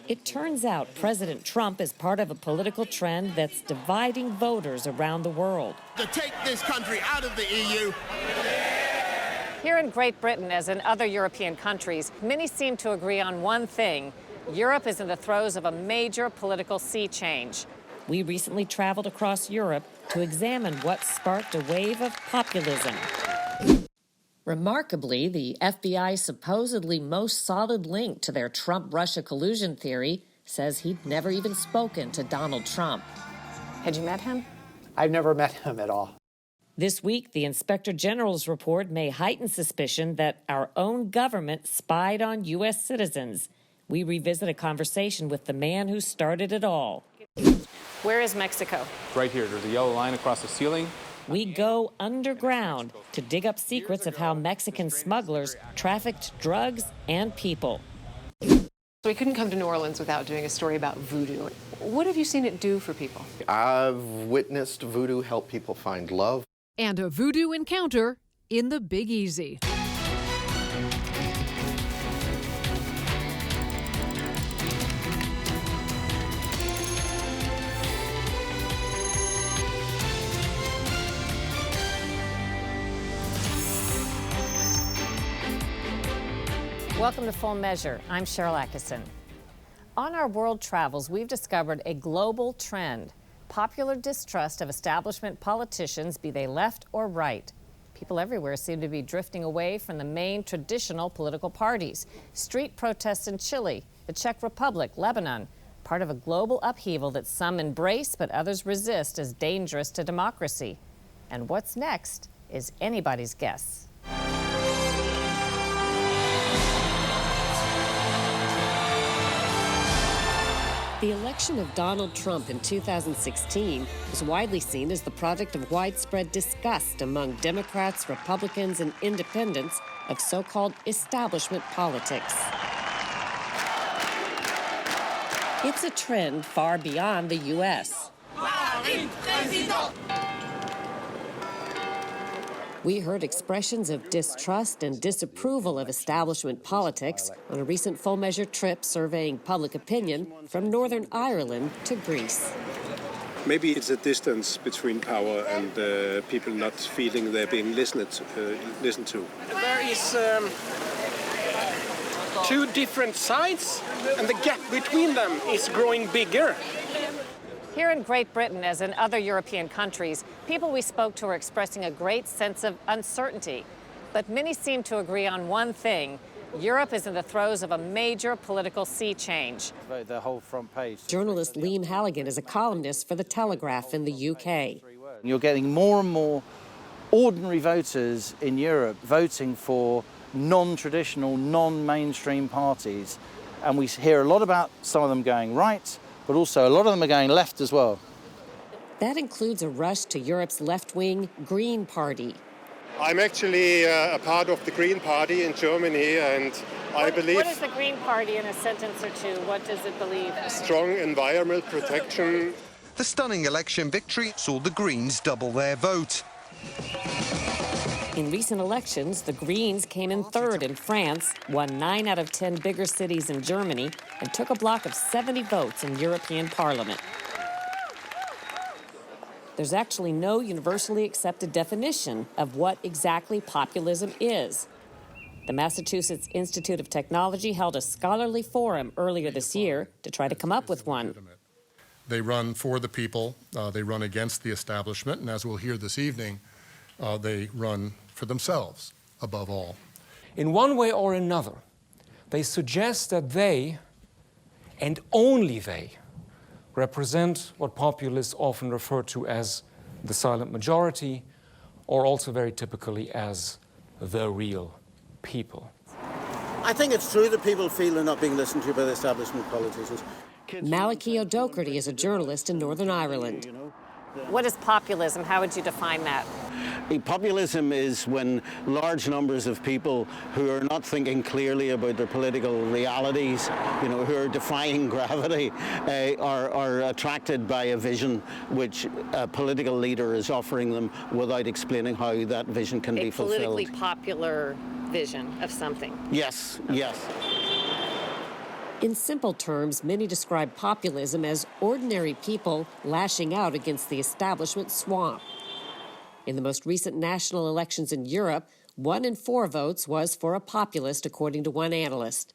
It turns out President Trump is part of a political trend that's dividing voters around the world. To take this country out of the EU. Here in Great Britain, as in other European countries, many seem to agree on one thing. Europe is in the throes of a major political sea change. We recently traveled across Europe to examine what sparked a wave of populism. Remarkably, the FBI's supposedly most solid link to their Trump-Russia collusion theory says he'd never even spoken to Donald Trump. Had you met him? I've never met him at all. This week, the Inspector General's report may heighten suspicion that our own government spied on U.S. citizens. We revisit a conversation with the man who started it all. Where is Mexico? Right here, there's a yellow line across the ceiling. We go underground to dig up secrets of how Mexican smugglers trafficked drugs and people. We couldn't come to New Orleans without doing a story about voodoo. What have you seen it do for people? I've witnessed voodoo help people find love. And a voodoo encounter in the Big Easy. Welcome to Full Measure. I'm Sharyl Attkisson. On our world travels, we've discovered a global trend: popular distrust of establishment politicians, be they left or right. People everywhere seem to be drifting away from the main traditional political parties. Street protests in Chile, the Czech Republic, Lebanon, part of a global upheaval that some embrace but others resist as dangerous to democracy. And what's next is anybody's guess. The election of Donald Trump in 2016 was widely seen as the product of widespread disgust among Democrats, Republicans, and independents of so-called establishment politics. It's a trend far beyond the U.S. We heard expressions of distrust and disapproval of establishment politics on a recent Full Measure trip surveying public opinion from Northern Ireland to Greece. Maybe it's a distance between power and people not feeling they're being listened to. There is two different sides, and the gap between them is growing bigger. Here in Great Britain, as in other European countries, people we spoke to are expressing a great sense of uncertainty. But many seem to agree on one thing: Europe is in the throes of a major political sea change. The whole front page. Journalist Liam Halligan is a columnist for The Telegraph in the UK. You're getting more and more ordinary voters in Europe voting for non-traditional, non-mainstream parties. And we hear a lot about some of them going right, but also a lot of them are going left as well. That includes a rush to Europe's left-wing Green Party. I'm actually a part of the Green Party in Germany, and I believe... What is the Green Party in a sentence or two? What does it believe? Strong environmental protection. The stunning election victory saw the Greens double their vote. In recent elections, the Greens came in third in France, won 9 out of 10 bigger cities in Germany, and took a block of 70 votes in European Parliament. There's actually no universally accepted definition of what exactly populism is. The Massachusetts Institute of Technology held a scholarly forum earlier this year to try to come up with one. They run for the people, they run against the establishment, and as we'll hear this evening, they run for themselves, above all. In one way or another, they suggest that they, and only they, represent what populists often refer to as the silent majority, or also very typically as the real people. I think it's true that people feel they're not being listened to by the establishment politicians. Malachy O'Doherty is a journalist in Northern Ireland. What is populism? How would you define that? Populism is when large numbers of people who are not thinking clearly about their political realities, who are defying gravity, are attracted by a vision which a political leader is offering them without explaining how that vision can be fulfilled. A politically popular vision of something. Yes, yes. In simple terms, many describe populism as ordinary people lashing out against the establishment swamp. In the most recent national elections in Europe, 1 in 4 votes was for a populist, according to one analyst.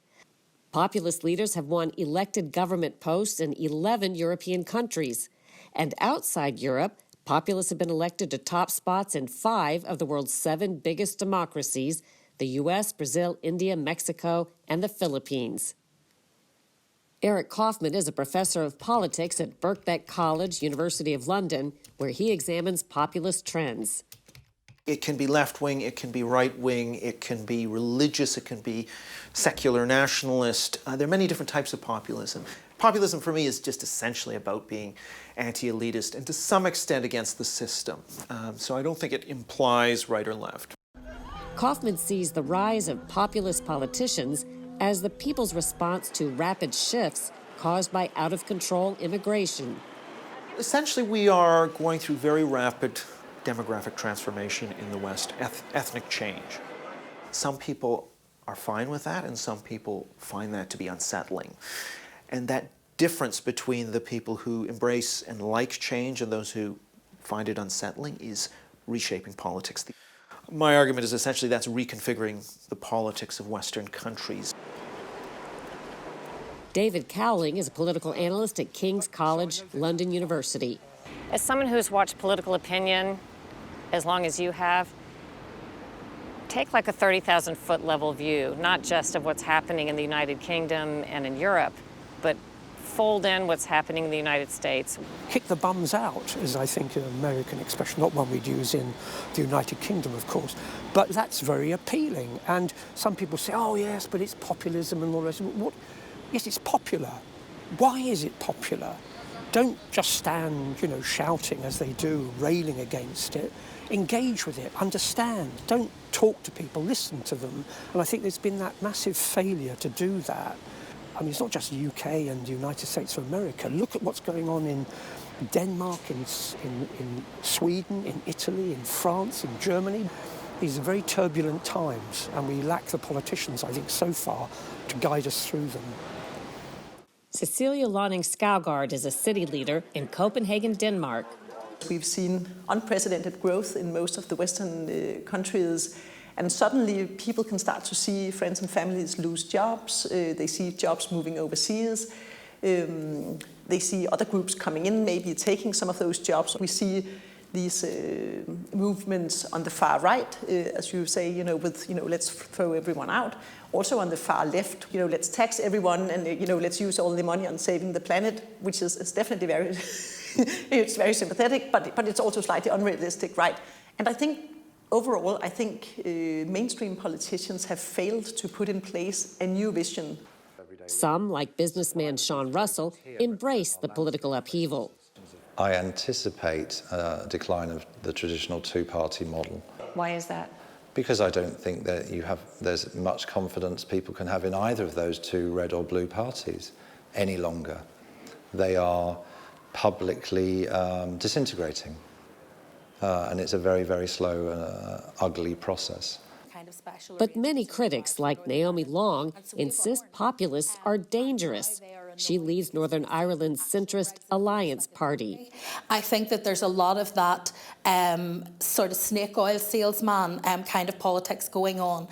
Populist leaders have won elected government posts in 11 European countries. And outside Europe, populists have been elected to top spots in 5 of the world's 7 biggest democracies: the U.S., Brazil, India, Mexico, and the Philippines. Eric Kaufman is a professor of politics at Birkbeck College, University of London, where he examines populist trends. It can be left-wing, it can be right-wing, it can be religious, it can be secular nationalist. There are many different types of populism. Populism for me is just essentially about being anti-elitist and to some extent against the system. So I don't think it implies right or left. Kaufman sees the rise of populist politicians as the people's response to rapid shifts caused by out-of-control immigration. Essentially, we are going through very rapid demographic transformation in the West, ethnic change. Some people are fine with that, and some people find that to be unsettling. And that difference between the people who embrace and like change and those who find it unsettling is reshaping politics. My argument is essentially that's reconfiguring the politics of Western countries. David Cowling is a political analyst at King's College, London University. As someone who's watched political opinion as long as you have, take like a 30,000-foot level view, not just of what's happening in the United Kingdom and in Europe, but fold in what's happening in the United States. Kick the bums out is, I think, an American expression, not one we'd use in the United Kingdom, of course. But that's very appealing. And some people say, oh, yes, but it's populism and all this. What? Yes, it's popular. Why is it popular? Don't just stand, shouting as they do, railing against it. Engage with it, understand. Don't talk to people, listen to them. And I think there's been that massive failure to do that. I mean, it's not just the UK and the United States of America. Look at what's going on in Denmark, in Sweden, in Italy, in France, in Germany. These are very turbulent times, and we lack the politicians, I think, so far, to guide us through them. Cecilia Lonning-Skaugard is a city leader in Copenhagen, Denmark. We've seen unprecedented growth in most of the Western countries, and suddenly people can start to see friends and families lose jobs. They see jobs moving overseas. They see other groups coming in, maybe taking some of those jobs. We see these movements on the far right, as you say, with, let's throw everyone out. Also on the far left, let's tax everyone and, let's use all the money on saving the planet, which is definitely very, it's very sympathetic, but it's also slightly unrealistic, right? And I think, overall, mainstream politicians have failed to put in place a new vision. Some, like businessman Sean Russell, embrace the political upheaval. I anticipate a decline of the traditional two-party model. Why is that? Because I don't think that there's much confidence people can have in either of those two red or blue parties any longer. They are publicly disintegrating. And it's a very, very slow and ugly process. But many critics, like Naomi Long, insist populists are dangerous. She leads Northern Ireland's centrist Alliance Party. I think that there's a lot of that sort of snake oil salesman kind of politics going on.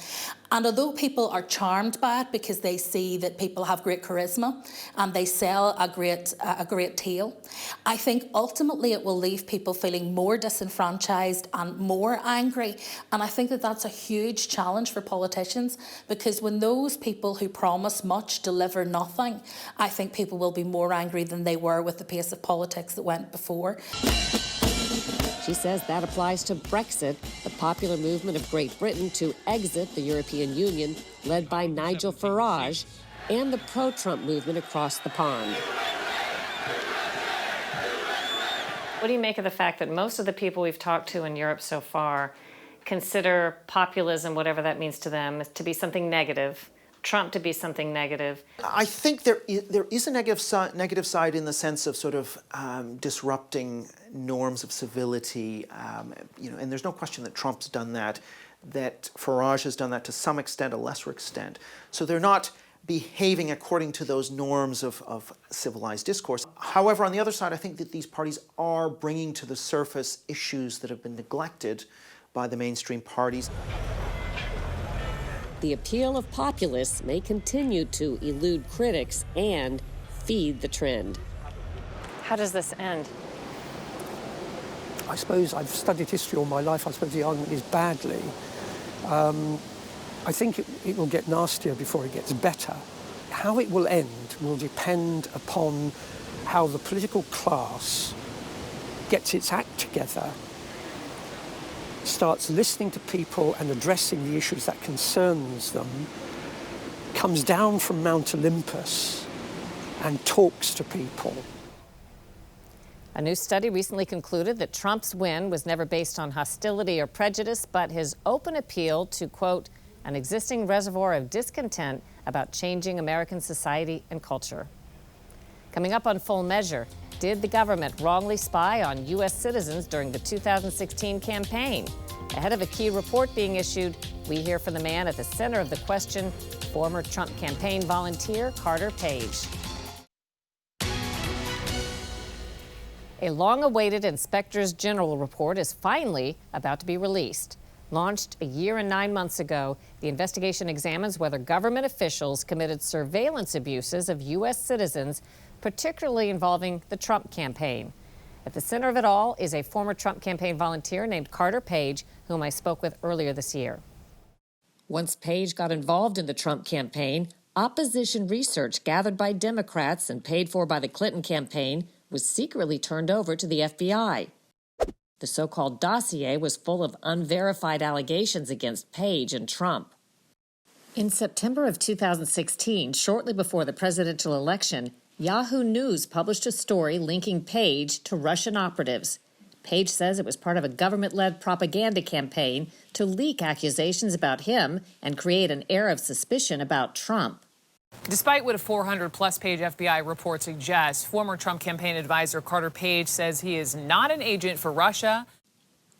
And although people are charmed by it because they see that people have great charisma and they sell a great tale, I think ultimately it will leave people feeling more disenfranchised and more angry. And I think that that's a huge challenge for politicians, because when those people who promise much deliver nothing, I think people will be more angry than they were with the pace of politics that went before. She says that applies to Brexit, the popular movement of Great Britain to exit the European Union, led by Nigel Farage, and the pro-Trump movement across the pond. What do you make of the fact that most of the people we've talked to in Europe so far consider populism, whatever that means to them, to be something negative, Trump to be something negative? I think there is a negative side in the sense of sort of disrupting norms of civility, and there's no question that Trump's done that Farage has done that to some extent, a lesser extent. So they're not behaving according to those norms of civilized discourse. However, on the other side, I think that these parties are bringing to the surface issues that have been neglected by the mainstream parties. The appeal of populists may continue to elude critics and feed the trend. How does this end? I suppose I've studied history all my life. I suppose the argument is badly. I think it will get nastier before it gets better. How it will end will depend upon how the political class gets its act together, starts listening to people and addressing the issues that concerns them, comes down from Mount Olympus and talks to people. A new study recently concluded that Trump's win was never based on hostility or prejudice, but his open appeal to, quote, an existing reservoir of discontent about changing American society and culture. Coming up on Full Measure, did the government wrongly spy on U.S. citizens during the 2016 campaign? Ahead of a key report being issued, we hear from the man at the center of the question, former Trump campaign volunteer Carter Page. A long-awaited Inspectors General report is finally about to be released. Launched a year and 9 months ago, the investigation examines whether government officials committed surveillance abuses of U.S. citizens, particularly involving the Trump campaign. At the center of it all is a former Trump campaign volunteer named Carter Page, whom I spoke with earlier this year. Once Page got involved in the Trump campaign, opposition research gathered by Democrats and paid for by the Clinton campaign was secretly turned over to the FBI. The so-called dossier was full of unverified allegations against Page and Trump. In September of 2016, shortly before the presidential election, Yahoo News published a story linking Page to Russian operatives. Page says it was part of a government-led propaganda campaign to leak accusations about him and create an air of suspicion about Trump. Despite what a 400-plus page FBI report suggests, former Trump campaign advisor Carter Page says he is not an agent for Russia.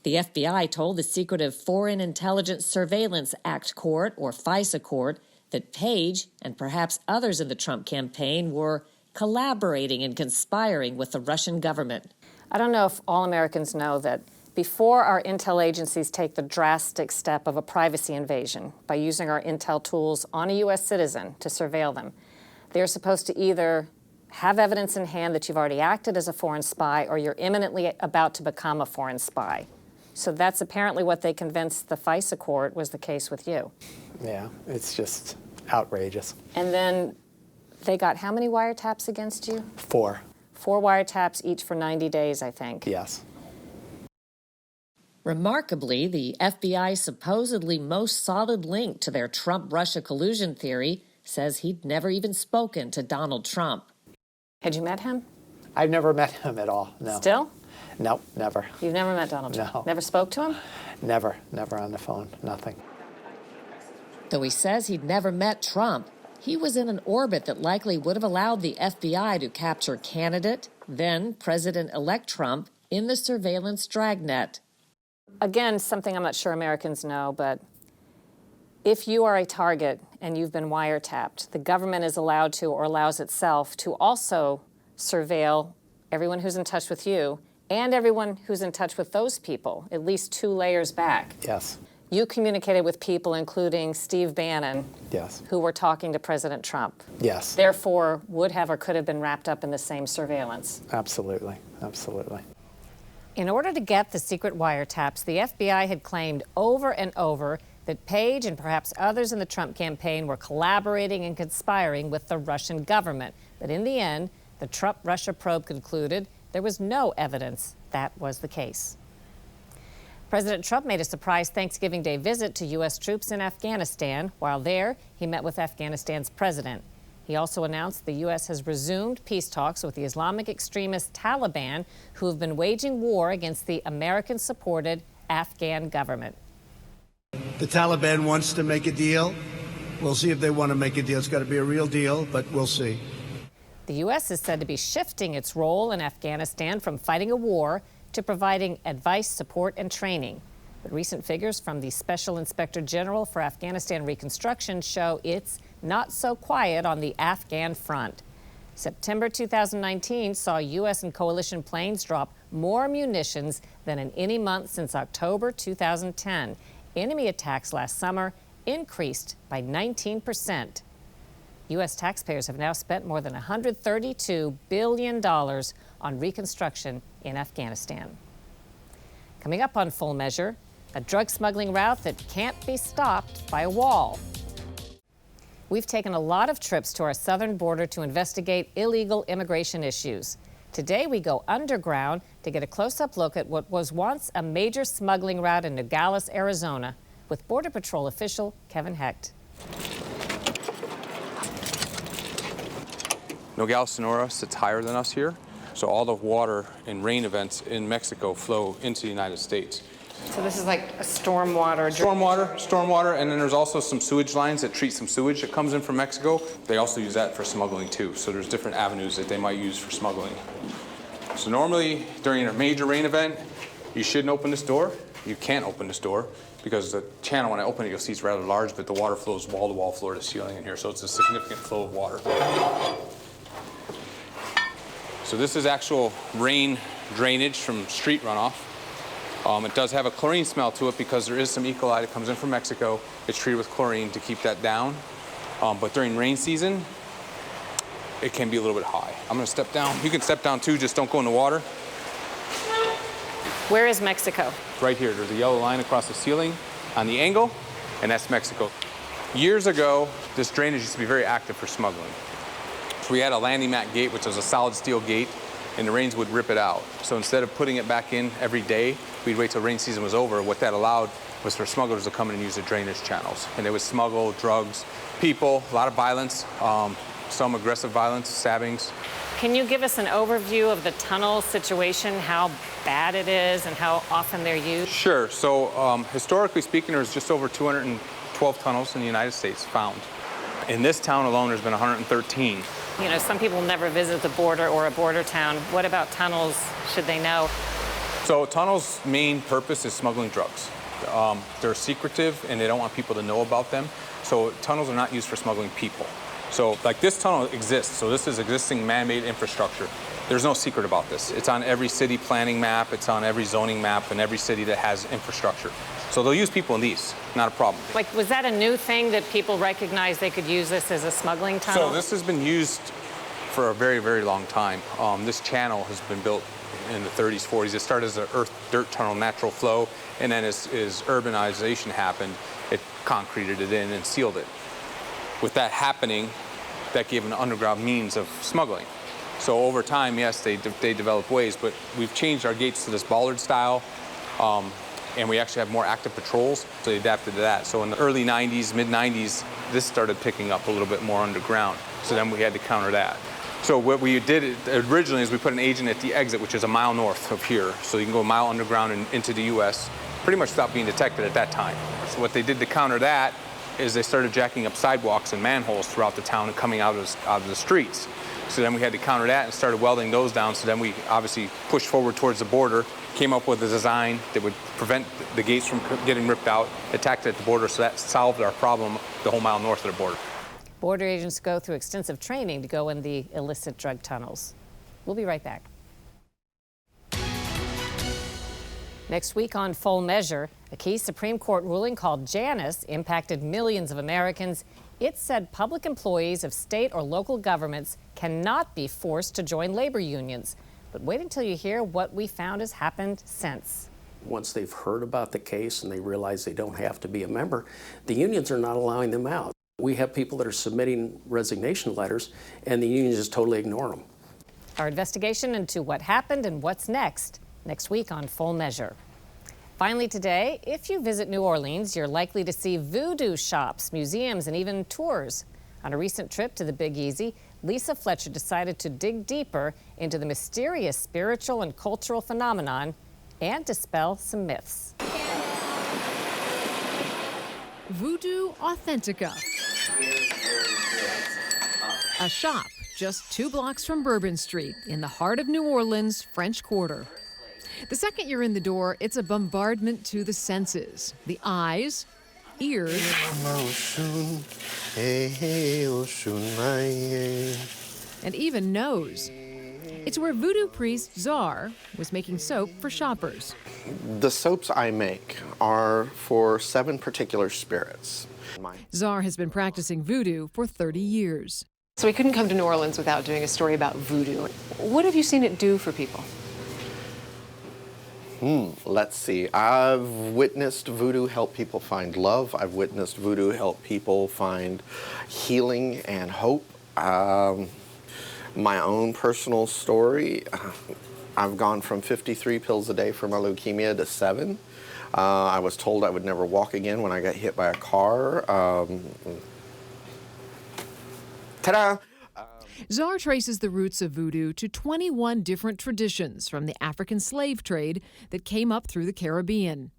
The FBI told the secretive Foreign Intelligence Surveillance Act Court, or FISA Court, that Page and perhaps others in the Trump campaign were collaborating and conspiring with the Russian government. I don't know if all Americans know that before our intel agencies take the drastic step of a privacy invasion by using our intel tools on a U.S. citizen to surveil them, they're supposed to either have evidence in hand that you've already acted as a foreign spy or you're imminently about to become a foreign spy. So that's apparently what they convinced the FISA court was the case with you. Yeah, it's just outrageous. And then they got how many wiretaps against you? 4. 4 wiretaps, each for 90 days, I think. Yes. Remarkably, the FBI's supposedly most solid link to their Trump-Russia collusion theory says he'd never even spoken to Donald Trump. Had you met him? I've never met him at all, no. Still? No, never. You've never met Donald Trump? No. Never spoke to him? Never on the phone, nothing. Though he says he'd never met Trump, he was in an orbit that likely would have allowed the FBI to capture candidate, then President-elect Trump, in the surveillance dragnet. Again, something I'm not sure Americans know, but if you are a target and you've been wiretapped, the government is allowed to, or allows itself to also surveil everyone who's in touch with you and everyone who's in touch with those people, at least 2 layers back. Yes. You communicated with people, including Steve Bannon, yes, who were talking to President Trump. Yes. Therefore, would have or could have been wrapped up in the same surveillance. Absolutely, absolutely. In order to get the secret wiretaps, the FBI had claimed over and over that Page and perhaps others in the Trump campaign were collaborating and conspiring with the Russian government. But in the end, the Trump-Russia probe concluded there was no evidence that was the case. President Trump made a surprise Thanksgiving Day visit to U.S. troops in Afghanistan. While there, he met with Afghanistan's president. He also announced the U.S. has resumed peace talks with the Islamic extremist Taliban, who have been waging war against the American-supported Afghan government. The Taliban wants to make a deal. We'll see if they want to make a deal. It's got to be a real deal, but we'll see. The U.S. is said to be shifting its role in Afghanistan from fighting a war to providing advice, support, and training. But recent figures from the Special Inspector General for Afghanistan Reconstruction show it's not so quiet on the Afghan front. September 2019 saw U.S. and coalition planes drop more munitions than in any month since October 2010. Enemy attacks last summer increased by 19%. U.S. taxpayers have now spent more than $132 billion on reconstruction in Afghanistan. Coming up on Full Measure, a drug smuggling route that can't be stopped by a wall. We've taken a lot of trips to our southern border to investigate illegal immigration issues. Today we go underground to get a close-up look at what was once a major smuggling route in Nogales, Arizona, with Border Patrol official Kevin Hecht. Nogales, Sonora sits higher than us here, so all the water and rain events in Mexico flow into the United States. So this is like a stormwater. Stormwater, and then there's also some sewage lines that treat some sewage that comes in from Mexico. They also use that for smuggling too, so there's different avenues that they might use for smuggling. So normally, during a major rain event, you shouldn't open this door. You can't open this door because the channel, when I open it, you'll see it's rather large, but the water flows wall-to-wall, floor-to-ceiling in here, so it's a significant flow of water. So this is actual rain drainage from street runoff. It does have a chlorine smell to it because there is some E. coli that comes in from Mexico. It's treated with chlorine to keep that down. But during rain season, it can be a little bit high. I'm gonna step down. You can step down too, just don't go in the water. Where is Mexico? Right here, there's a yellow line across the ceiling on the angle, and that's Mexico. Years ago, this drainage used to be very active for smuggling. So we had a landing mat gate, which was a solid steel gate, and the rains would rip it out. So instead of putting it back in every day, we'd wait till rain season was over. What that allowed was for smugglers to come in and use the drainage channels. And they would smuggle drugs, people, a lot of violence, some aggressive violence, stabbings. Can you give us an overview of the tunnel situation, how bad it is and how often they're used? Sure. So historically speaking, there's just over 212 tunnels in the United States found. In this town alone, there's been 113. You know, some people never visit the border or a border town. What about tunnels? Should they know? So tunnels' main purpose is smuggling drugs. They're secretive and they don't want people to know about them. So tunnels are not used for smuggling people. So like this tunnel exists. So this is existing man-made infrastructure. There's no secret about this. It's on every city planning map. It's on every zoning map in every city that has infrastructure. So they'll use people in these, not a problem. Like, was that a new thing that people recognized they could use this as a smuggling tunnel? So this has been used for a very, very long time. This channel has been built in the 30s, 40s. It started as an earth dirt tunnel, natural flow, and then as urbanization happened, it concreted it in and sealed it. With that happening, that gave an underground means of smuggling. So over time, yes, they developed ways, but we've changed our gates to this bollard style, and we actually have more active patrols, so they adapted to that. So in the early 90s, mid 90s, this started picking up a little bit more underground. So then we had to counter that. So what we did originally is we put an agent at the exit, which is a mile north of here. So you can go a mile underground and into the U.S., pretty much without being detected at that time. So what they did to counter that is they started jacking up sidewalks and manholes throughout the town and coming out of the streets. So then we had to counter that and started welding those down. So then we obviously pushed forward towards the border, came up with a design that would prevent the gates from getting ripped out, attacked at the border, so that solved our problem the whole mile north of the border. Border agents go through extensive training to go in the illicit drug tunnels. We'll be right back. Next week on Full Measure, a key Supreme Court ruling called Janus impacted millions of Americans. It said public employees of state or local governments cannot be forced to join labor unions. But wait until you hear what we found has happened since. Once they've heard about the case and they realize they don't have to be a member, the unions are not allowing them out. We have people that are submitting resignation letters and the unions just totally ignore them. Our investigation into what happened and what's next week on Full Measure. Finally today, if you visit New Orleans, you're likely to see voodoo shops, museums, and even tours. On a recent trip to the Big Easy, Lisa Fletcher decided to dig deeper into the mysterious spiritual and cultural phenomenon and dispel some myths. Voodoo Authentica. A shop just 2 blocks from Bourbon Street in the heart of New Orleans, French Quarter. The second you're in the door, it's a bombardment to the senses. The eyes, ears, and even nose. It's where voodoo priest Czar was making soap for shoppers. The soaps I make are for 7 particular spirits. Czar has been practicing voodoo for 30 years. So we couldn't come to New Orleans without doing a story about voodoo. What have you seen it do for people? Let's see. I've witnessed voodoo help people find love. I've witnessed voodoo help people find healing and hope. My own personal story, I've gone from 53 pills a day for my leukemia to 7. I was told I would never walk again when I got hit by a car. Ta-da! Czar traces the roots of voodoo to 21 different traditions from the African slave trade that came up through the Caribbean.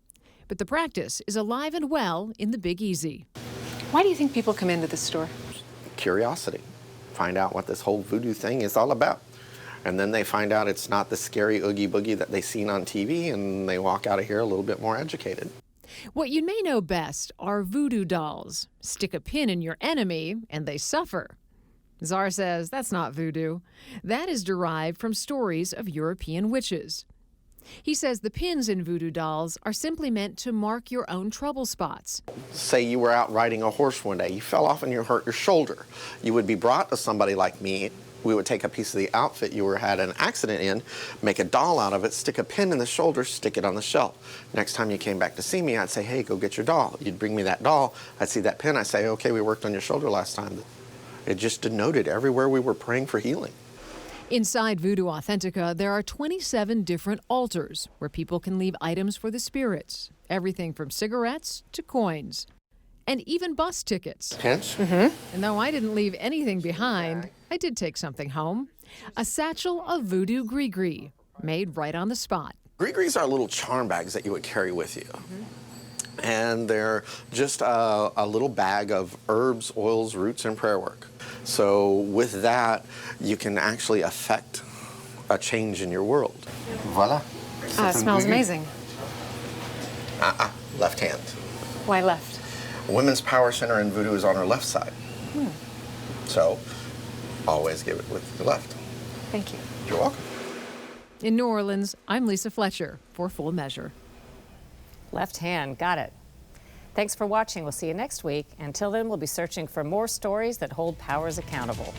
But the practice is alive and well in the Big Easy. Why do you think people come into this store? Curiosity. Find out what this whole voodoo thing is all about. And then they find out it's not the scary oogie boogie that they've seen on TV, and they walk out of here a little bit more educated. What you may know best are voodoo dolls. Stick a pin in your enemy and they suffer. Czar says that's not voodoo. That is derived from stories of European witches. He says the pins in voodoo dolls are simply meant to mark your own trouble spots. Say you were out riding a horse one day, you fell off and you hurt your shoulder. You would be brought to somebody like me. We would take a piece of the outfit you had an accident in, make a doll out of it, stick a pin in the shoulder, stick it on the shelf. Next time you came back to see me, I'd say, hey, go get your doll. You'd bring me that doll. I'd see that pin. I'd say, okay, we worked on your shoulder last time. It just denoted everywhere we were praying for healing. Inside Voodoo Authentica, there are 27 different altars where people can leave items for the spirits. Everything from cigarettes to coins. And even bus tickets. Pinch? And though I didn't leave anything behind, I did take something home. A satchel of voodoo gree-gree, made right on the spot. Gree-grees are little charm bags that you would carry with you. And they're just a little bag of herbs, oils, roots, and prayer work. So with that, you can actually affect a change in your world. Voila. It smells amazing. Left hand. Why left? Women's Power Center in Voodoo is on our left side. So always give it with the left. Thank you. You're welcome. In New Orleans, I'm Lisa Fletcher for Full Measure. Left hand, got it. Thanks for watching. We'll see you next week. Until then, we'll be searching for more stories that hold powers accountable.